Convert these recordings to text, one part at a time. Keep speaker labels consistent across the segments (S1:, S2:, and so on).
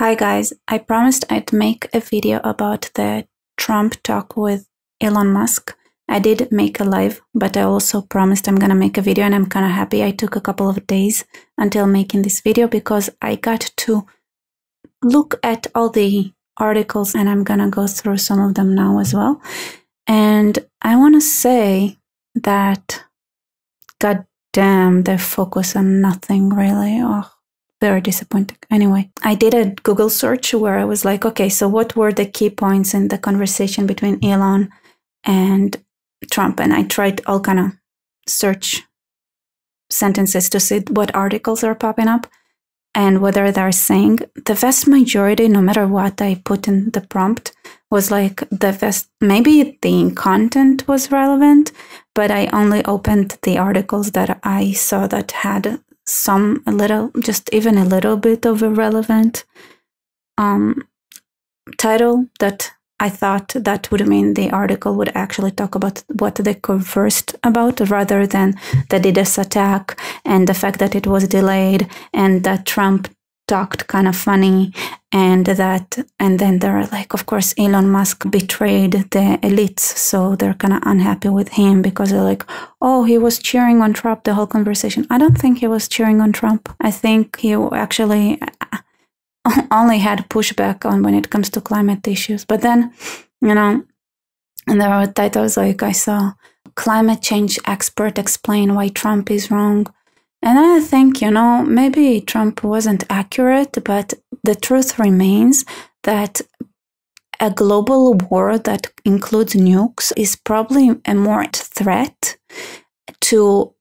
S1: Hi guys, I promised I'd make a video about the Trump talk with Elon Musk. I did make a live, but I also promised I'm gonna make a video, and I'm kind of happy I took a couple of days until making this video because I got to look at all the articles, and I'm gonna go through some of them now as well. And I want to say that, god damn, they focus on nothing really. Oh, very disappointing. Anyway, I did a Google search where I was like, okay, so what were the key points in the conversation between Elon and Trump? And I tried all kind of search sentences to see what articles are popping up and whether they're saying. The vast majority, no matter what I put in the prompt, was like maybe the content was relevant, but I only opened the articles that I saw that had just even a little bit of a relevant title that I thought that would mean the article would actually talk about what they conversed about, rather than the DDoS attack and the fact that it was delayed and that Trump talked kind of funny, and then they're like, of course, Elon Musk betrayed the elites, so they're kind of unhappy with him because they're like, oh, he was cheering on Trump the whole conversation. I don't think he was cheering on Trump. I think he actually only had pushback on when it comes to climate issues. But then, and there were titles like, I saw climate change expert explain why Trump is wrong. And I think, maybe Trump wasn't accurate, but the truth remains that a global war that includes nukes is probably a more threat to.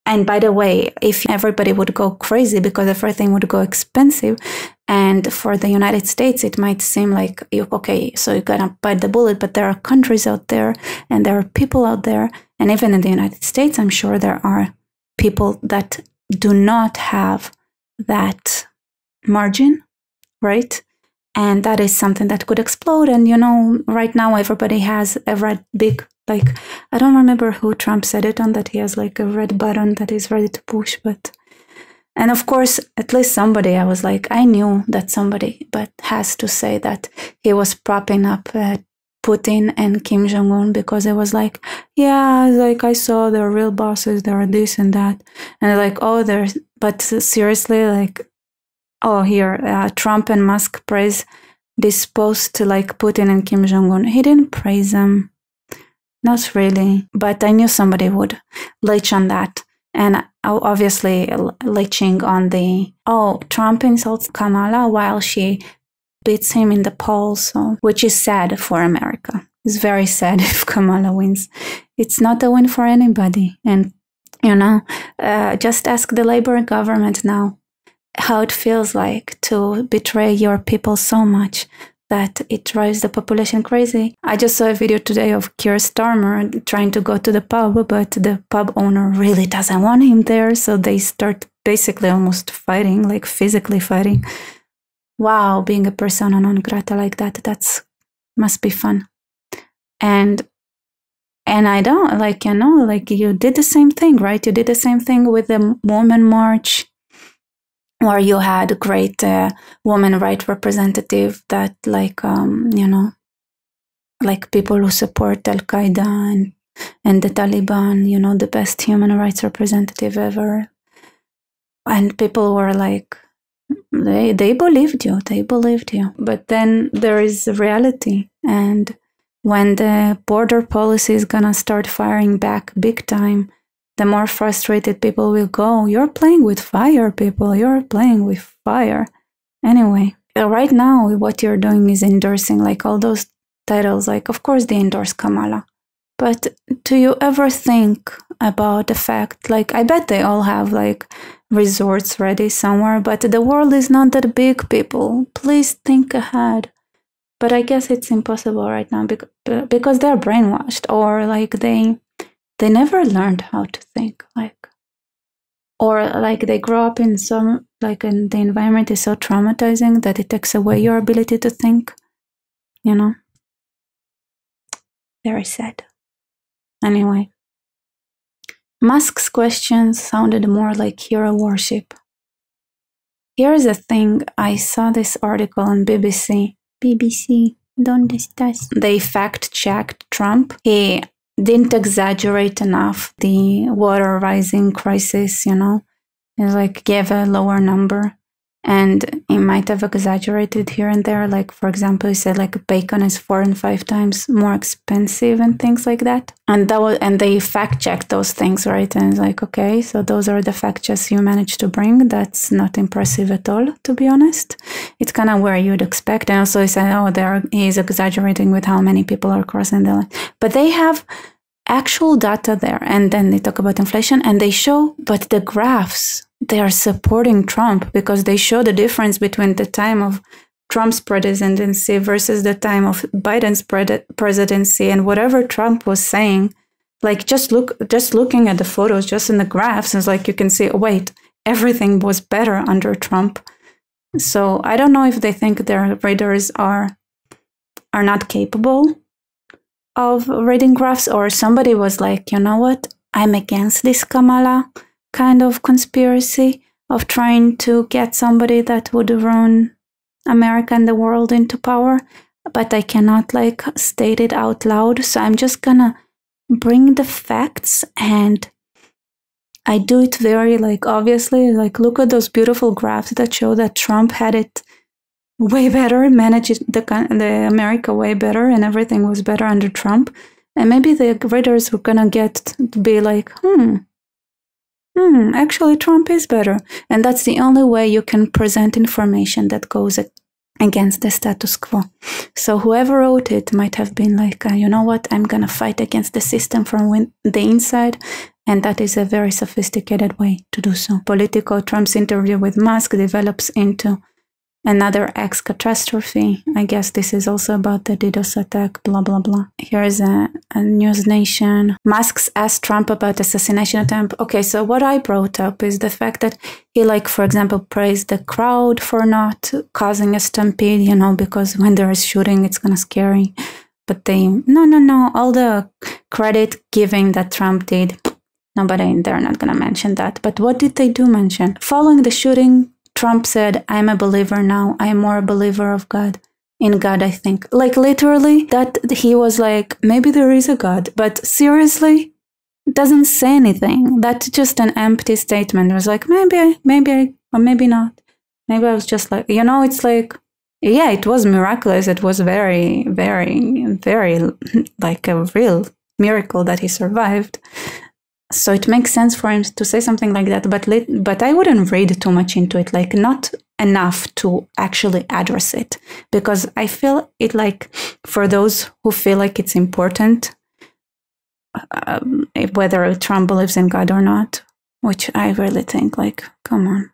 S1: And by the way, if everybody would go crazy because everything would go expensive, and for the United States, it might seem like, okay, so you gotta bite the bullet, but there are countries out there and there are people out there, and even in the United States, I'm sure there are people that do not have that margin, right? And that is something that could explode. And, right now everybody has a red big, I don't remember who Trump said it on, that he has like a red button that is ready to push. And of course, at least somebody, I was like, I knew that somebody, but has to say that he was propping up Putin and Kim Jong-un, because it was like, yeah, like I saw they're real bosses, they're this and that. And like, oh, but seriously, like, oh, here, Trump and Musk praise this post to like Putin and Kim Jong-un. He didn't praise them. Not really. But I knew somebody would latch on that. And obviously latching on Trump insults Kamala while she beats him in the polls, which is sad for America. It's very sad if Kamala wins. It's not a win for anybody. And, just ask the Labour government now how it feels like to betray your people so much that it drives the population crazy. I just saw a video today of Keir Starmer trying to go to the pub, but the pub owner really doesn't want him there, so they start basically almost fighting, like physically fighting. Wow, being a persona non grata like that must be fun. And I don't, you did the same thing, right? You did the same thing with the Women March, where you had a great woman rights representative that like people who support Al-Qaeda and the Taliban, the best human rights representative ever. And people were like, they believed you. But then there is reality. And when the border policy is gonna start firing back big time, the more frustrated people will go. You're playing with fire, people. You're playing with fire. Anyway, right now, what you're doing is endorsing like all those titles. Like, of course, they endorse Kamala. But do you ever think about the fact, like, I bet they all have like resorts ready somewhere, but the world is not that big, people. Please think ahead. But I guess it's impossible right now because they're brainwashed, or like they never learned how to think, or they grow up in some, and the environment is so traumatizing that it takes away your ability to think, Very sad. Anyway, Musk's questions sounded more like hero worship. Here's the thing. I saw this article on BBC. BBC, ¿dónde estás? They fact-checked Trump. He didn't exaggerate enough the water rising crisis, you know. He like gave a lower number. And he might have exaggerated here and there. Like, for example, he said like bacon is 4 and 5 times more expensive and things like that. And they fact checked those things, right? And it's like, okay, so those are the fact checks you managed to bring. That's not impressive at all, to be honest. It's kind of where you'd expect. And also he said, oh, he's exaggerating with how many people are crossing the line. But they have actual data there. And then they talk about inflation and they show, but the graphs, they are supporting Trump because they show the difference between the time of Trump's presidency versus the time of Biden's presidency, and whatever Trump was saying, like just looking at the photos, just in the graphs, it's like you can see, oh, wait, everything was better under Trump. So I don't know if they think their readers are not capable of reading graphs, or somebody was like, you know what, I'm against this Kamala kind of conspiracy of trying to get somebody that would run America and the world into power, but I cannot like state it out loud. So I'm just gonna bring the facts, and I do it very like obviously, like look at those beautiful graphs that show that Trump had it way better, managed the America way better, and everything was better under Trump. And maybe the readers were gonna get to be like, actually Trump is better. And that's the only way you can present information that goes against the status quo. So whoever wrote it might have been like, you know what, I'm gonna fight against the system from the inside. And that is a very sophisticated way to do so. Politico, Trump's interview with Musk develops into another X catastrophe. I guess this is also about the DDoS attack, blah, blah, blah. Here's a News Nation. Musk asked Trump about assassination attempt. Okay, so what I brought up is the fact that he, like, for example, praised the crowd for not causing a stampede, you know, because when there is shooting, it's kind of scary. But no, all the credit giving that Trump did, nobody, they're not going to mention that. But what did they do mention? Following the shooting, Trump said, I'm a believer now. I'm more a believer of God. In God, I think. Like literally, that he was like, maybe there is a God. But seriously, it doesn't say anything. That's just an empty statement. It was like, maybe, or maybe not. Maybe I was just like, you know, it's like, yeah, it was miraculous. It was very, very, very like a real miracle that he survived. So it makes sense for him to say something like that, but I wouldn't read too much into it, like not enough to actually address it, because I feel it like for those who feel like it's important, whether Trump believes in God or not, which I really think, like, come on.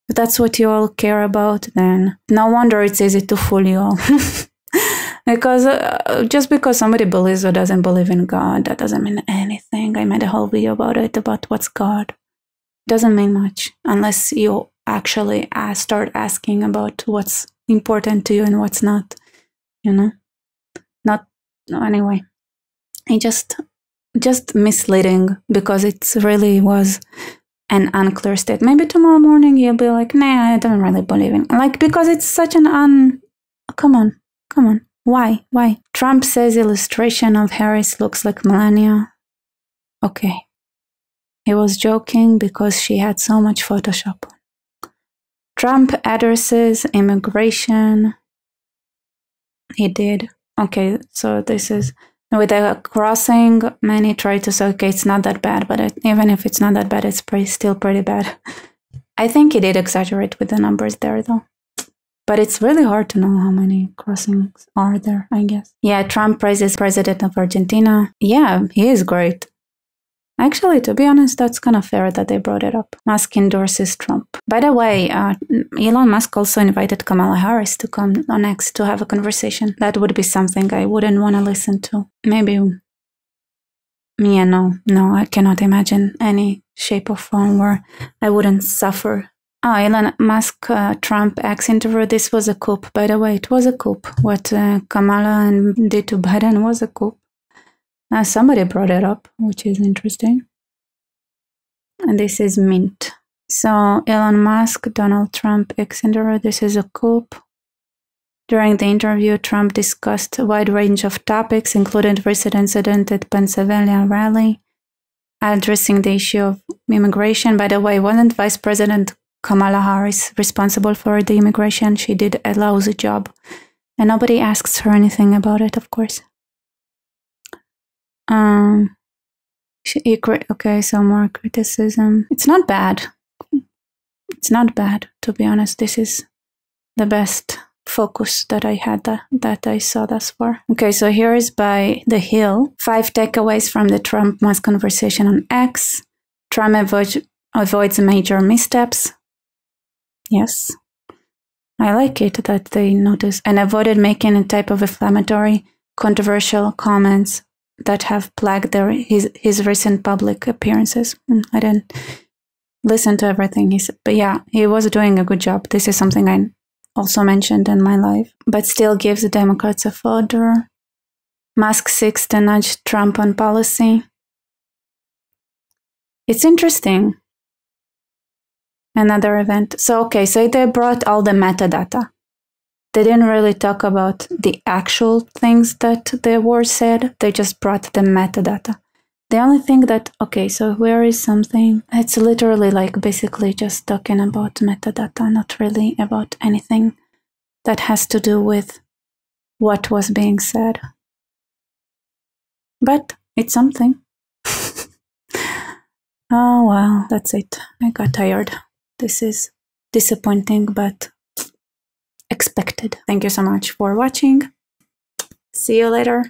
S1: If that's what you all care about, then no wonder it's easy to fool you all. Because just because somebody believes or doesn't believe in God, that doesn't mean anything. I made a whole video about it, about what's God. It doesn't mean much unless you actually start asking about what's important to you and what's not, you know? Anyway. It just misleading, because it really was an unclear state. Maybe tomorrow morning you'll be like, nah, I don't really believe in, like, because it's such an come on. Why? Trump says illustration of Harris looks like Melania. Okay. He was joking because she had so much Photoshop. Trump addresses immigration. He did. Okay, so this is with the crossing. Many try to say, okay, it's not that bad, but even if it's not that bad, it's still pretty bad. I think he did exaggerate with the numbers there, though. But it's really hard to know how many crossings are there, I guess. Yeah, Trump praises President of Argentina. Yeah, he is great. Actually, to be honest, that's kind of fair that they brought it up. Musk endorses Trump. By the way, Elon Musk also invited Kamala Harris to come on X to have a conversation. That would be something I wouldn't want to listen to. Maybe, yeah, no, I cannot imagine any shape or form where I wouldn't suffer. Oh, Elon Musk, Trump X interview. This was a coup, by the way. It was a coup. What Kamala did to Biden was a coup. Somebody brought it up, which is interesting. And this is Mint. So Elon Musk, Donald Trump, Exender, this is a coup. During the interview, Trump discussed a wide range of topics, including the recent incident at Pennsylvania rally, addressing the issue of immigration. By the way, wasn't Vice President Kamala Harris responsible for the immigration? She did a lousy job. And nobody asks her anything about it, of course. Okay, so more criticism. It's not bad. It's not bad, to be honest. This is the best focus that I had that I saw thus far. Okay, so here is by The Hill. 5 takeaways from the Trump-Musk conversation on X. Trump avoids major missteps. Yes. I like it that they notice and avoided making a type of inflammatory, controversial comments that have plagued his recent public appearances. I didn't listen to everything he said, but yeah, he was doing a good job. This is something I also mentioned in my life, but still gives the Democrats a fodder. Musk seeks to nudge Trump on policy. It's interesting. Another event. So they brought all the metadata. They didn't really talk about the actual things that they were said. They just brought the metadata. The only thing that, so where is something? It's literally like basically just talking about metadata, not really about anything that has to do with what was being said. But it's something. Oh, well, that's it. I got tired. This is disappointing, but expected. Thank you so much for watching. See you later.